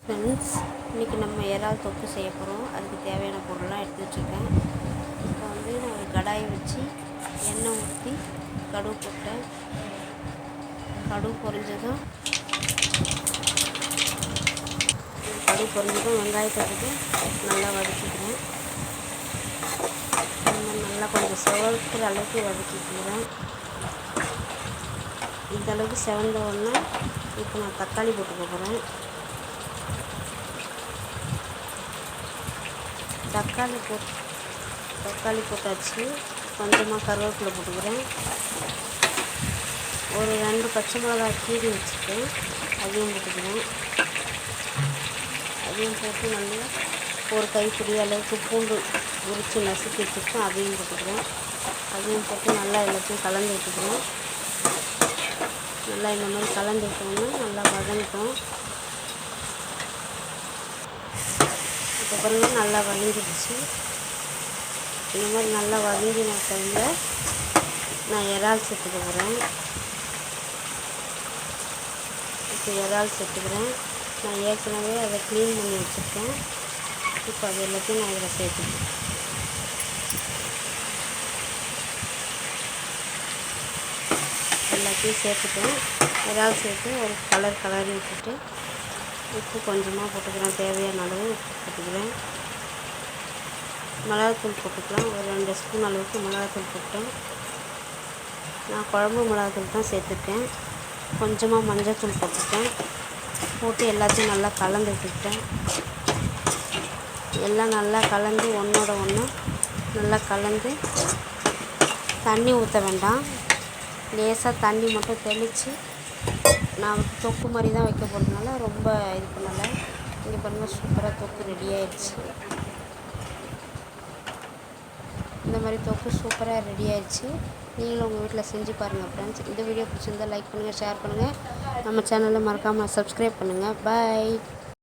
Friends, இன்றைக்கி நம்ம இறால் தொக்கு செய்ய போகிறோம். அதுக்கு தேவையான பொருள்லாம் எடுத்து வச்சுருக்கேன். இப்போ நான் ஒரு கடாயை வச்சு எண்ணெய் ஊற்றி கடுகு போட்டேன். கடுகு பொரிஞ்சதும் வெங்காயத்தை போட்டு நல்லா வதக்கிக்கிறேன். நல்லா கொஞ்சம் செவக்கிற அளவுக்கு வதக்கிக்கிறேன். இந்த அளவுக்கு செவந்த உடனே இப்போ நான் தக்காளி போட்டுக்க போகிறேன். தக்காளி போட்டாச்சு. கொஞ்சமாக கருவேப்பிலை போட்டுக்கிறேன். ஒரு 2 பச்சை மிளகாய் கீறி வச்சுட்டு அதையும் போட்டுக்கிறேன். அதையும் போட்டு நல்லா ஒரு கைப்பிடி அளவுக்கு பூண்டு உரித்து நசுக்கி வச்சுருக்கேன். அதையும் போட்டுக்கிறேன். அதையும் போட்டு நல்லா எல்லாத்தையும் கலந்து விட்டுக்கிறேன். நல்லா இந்த மாதிரி கலந்து விட்டோம்னா நல்லா வதங்கிட்டோம். இப்போ பாருங்கள், நல்லா வதங்கிடுச்சு. இந்த மாதிரி நல்லா வதங்கின டைமில் நான் இறால் சேர்த்துக்க போகிறேன். இப்போ இறால் சேர்த்துக்கிறேன். நான் ஏற்கனவே அதை க்ளீன் பண்ணி வச்சுருக்கேன். இப்போ அது எல்லாத்தையும் நான் இதில் சேர்த்துக்கிறேன். எல்லாத்தையும் சேர்த்துட்டேன். இறால் சேர்த்து ஒரு கலரி விட்டுட்டு உப்பு கொஞ்சமாக போட்டுக்கிறேன். தேவையான அளவு உப்பு போட்டுக்கிறேன். மிளகாத்தூள் போட்டுக்கலாம். ஒரு 2 ஸ்பூன் அளவுக்கு மிளகாத்தூள் போட்டேன். நான் குழம்பு மிளகாத்தூள் தான் சேர்த்துருக்கேன். கொஞ்சமாக மஞ்சள்தூள் போட்டுட்டேன். போட்டு எல்லாத்தையும் நல்லா கலந்து விட்டுக்கிட்டேன். எல்லாம் நல்லா கலந்து ஒன்றோட ஒன்று நல்லா கலந்து தண்ணி ஊற்ற வேண்டாம். லேசாக தண்ணி மட்டும் தெளித்து நான் தொக்கு மாதிரி தான் வைக்க போகிறதுனால ரொம்ப இது பண்ணலை. இங்கே பாருங்கள், சூப்பராக தொக்கு ரெடி ஆயிடுச்சு. இந்த மாதிரி தொக்கு சூப்பராக ரெடி ஆயிடுச்சு. நீங்களும் உங்கள் வீட்டில் செஞ்சு பாருங்கள் ஃப்ரெண்ட்ஸ். இந்த வீடியோ பிடிச்சிருந்தால் லைக் பண்ணுங்கள், ஷேர் பண்ணுங்கள். நம்ம சேனலை மறக்காமல் சப்ஸ்கிரைப் பண்ணுங்கள். பாய்.